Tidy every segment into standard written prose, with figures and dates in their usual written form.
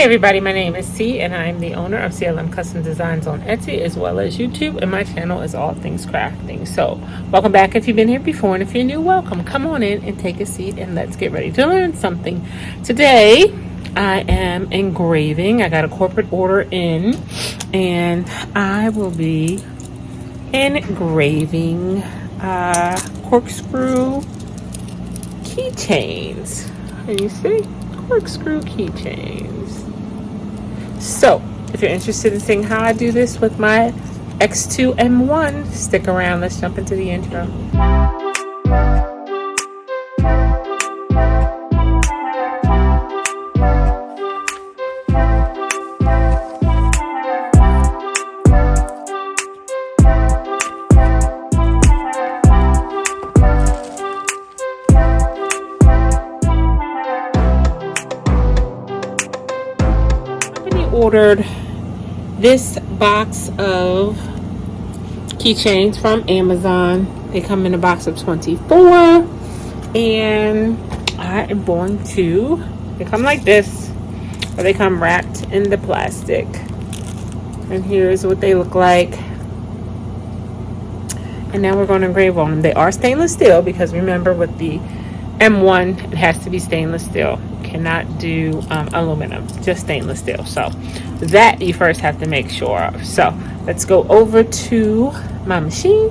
Hey everybody, my name is C and I'm the owner of CLM Custom Designs on Etsy as well as YouTube, and my channel is all things crafting. So welcome back if you've been here before, and if you're new, welcome. Come on in and take a seat and let's get ready to learn something. Today I am engraving. I got a corporate order in and I will be engraving corkscrew keychains. Can you see? Corkscrew keychains. So if you're interested in seeing how I do this with my X2 M1, stick around. Let's jump into the intro. Ordered this box of keychains from Amazon. They come in a box of 24, and I am going to, they come like this, or they come wrapped in the plastic, and here's what they look like. And now we're going to engrave on them. They are stainless steel because remember with the M1 it has to be stainless steel. Cannot do aluminum, just stainless steel. So that you first have to make sure of. So let's go over to my machine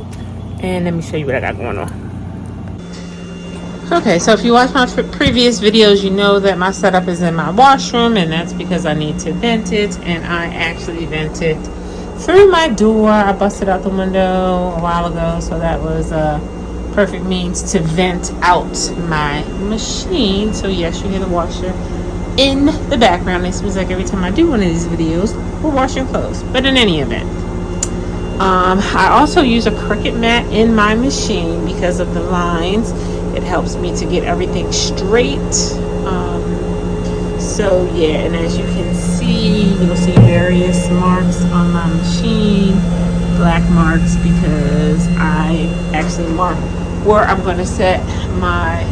and let me show you what I got going on. Okay, so if you watch my previous videos, you know that my setup is in my washroom, and that's because I need to vent it, and I actually vent it through my door. I busted out the window a while ago, so that was perfect means to vent out my machine. So yes, you hear the washer in the background. It seems like every time I do one of these videos we're washing clothes, but in any event, I also use a Cricut mat in my machine because of the lines. It helps me to get everything straight. So yeah, and as you can see, you'll see various marks on my machine, black marks, because I actually mark where I'm going to set my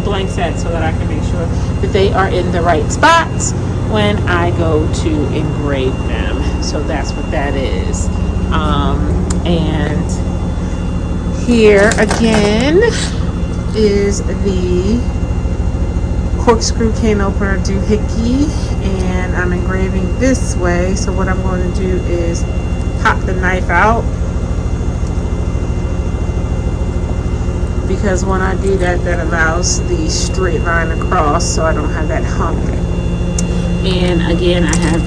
blank set so that I can make sure that they are in the right spots when I go to engrave them. So that's what that is. And here again is the corkscrew cane opener doohickey, and I'm engraving this way. So what I'm going to do is pop the knife out, because when I do that, that allows the straight line across, so I don't have that hump. And again, I have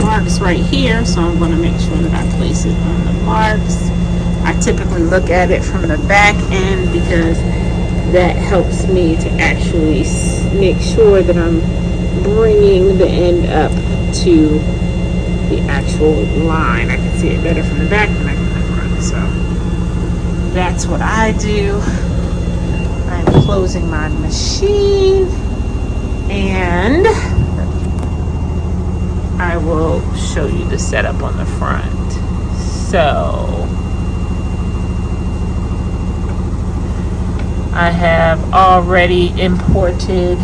marks right here, so I'm going to make sure that I place it on the marks. I typically look at it from the back end because that helps me to actually make sure that I'm bringing the end up to the actual line. I can see it better from the back than I can from the front, so that's what I do. I'm closing my machine, and I will show you the setup on the front. So I have already imported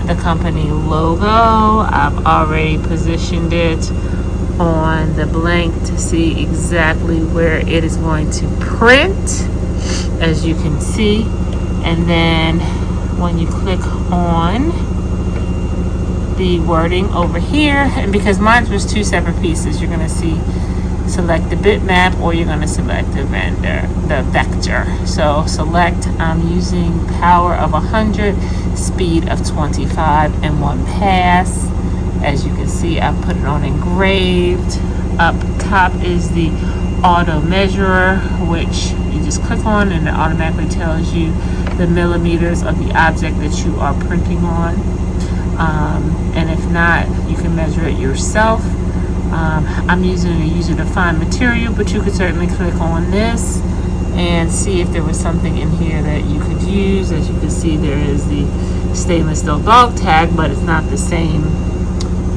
the company logo. I've already positioned it on the blank to see exactly where it is going to print, as you can see. And then when you click on the wording over here, and because mine was two separate pieces, you're going to see select the bitmap, or you're going to select the vector. So select, I'm using power of 100, speed of 25, and 1 pass. As you can see, I put it on engraved. Up top is the auto measurer, which you just click on and it automatically tells you the millimeters of the object that you are printing on. And if not, you can measure it yourself. I'm using a user-defined material, but you could certainly click on this and see if there was something in here that you could use. As you can see, there is the stainless steel dog tag, but it's not the same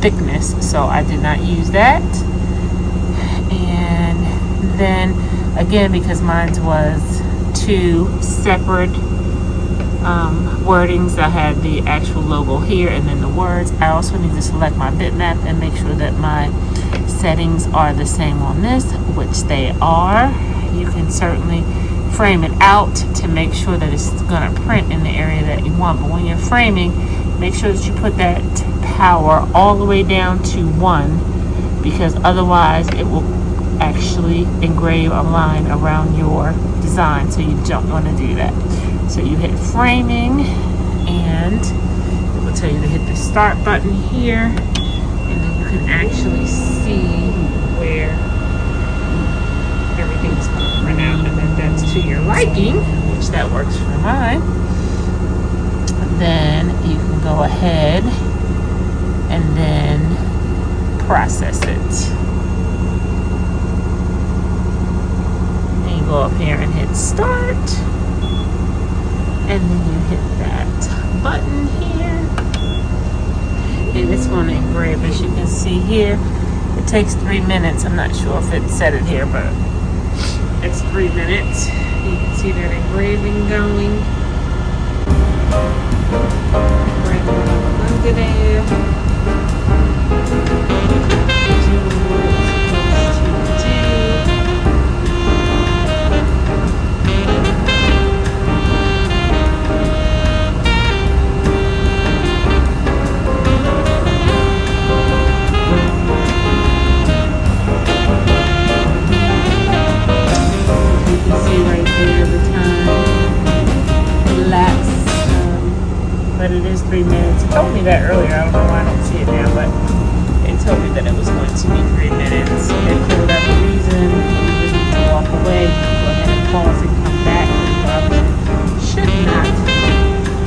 thickness, so I did not use that. And then again, because mine was two separate wordings. I had the actual logo here and then the words. I also need to select my bitmap and make sure that my settings are the same on this, which they are. You can certainly frame it out to make sure that it's going to print in the area that you want, but when you're framing, make sure that you put that power all the way down to 1, because otherwise it will actually engrave a line around your design, so you don't want to do that. So you hit framing, and it will tell you to hit the start button here, and then you can actually see where everything's going to print out, and if that's to your liking, which that works for mine, then you can go ahead and then process it. And you go up here and hit start, and then you hit that button here, and it's going to engrave. As you can see here, it takes 3 minutes. I'm not sure if it said it here, but it's 3 minutes. You can see that engraving going. Engraving up under there. But it is 3 minutes. It told me that earlier. I don't know why I don't see it now, but it told me that it was going to be 3 minutes. And for whatever reason, you would need to walk away. Go ahead and pause and come back. You probably should not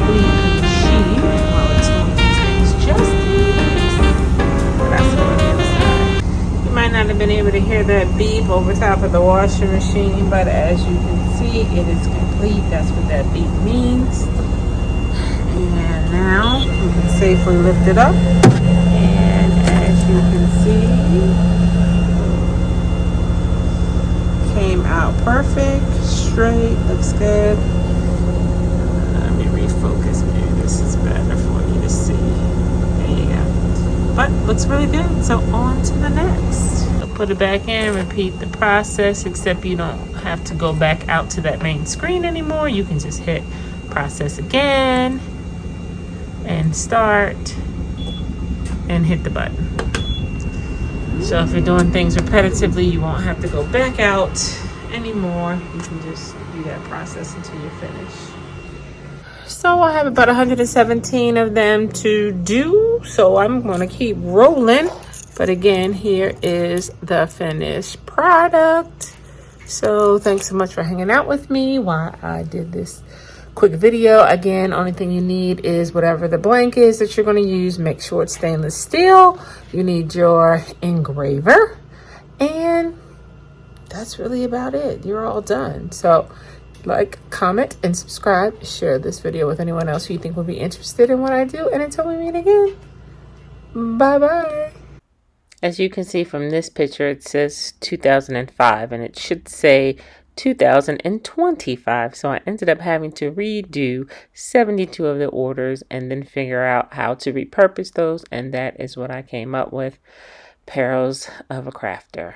leave the machine while it's doing these things just in case. But that's on the other side. You might not have been able to hear that beep over top of the washing machine, but as you can see, it is complete. That's what that beep means. And now we can safely lift it up, and as you can see, came out perfect, straight, looks good. Let me refocus. Maybe this is better for you to see. There you go. But looks really good. So on to the next. So put it back in, repeat the process, except you don't have to go back out to that main screen anymore. You can just hit process again and start and hit the button. So if you're doing things repetitively, you won't have to go back out anymore. You can just do that process until you finish. So I have about 117 of them to do, so I'm going to keep rolling. But again, here is the finished product. So thanks so much for hanging out with me while I did this quick video. Again, only thing you need is whatever the blank is that you're going to use. Make sure it's stainless steel. You need your engraver, and that's really about it. You're all done. So like, comment, and subscribe. Share this video with anyone else who you think would be interested in what I do, and until we meet again, bye bye. As you can see from this picture, it says 2005, and it should say 2025. So I ended up having to redo 72 of the orders and then figure out how to repurpose those, and that is what I came up with. Perils of a Crafter.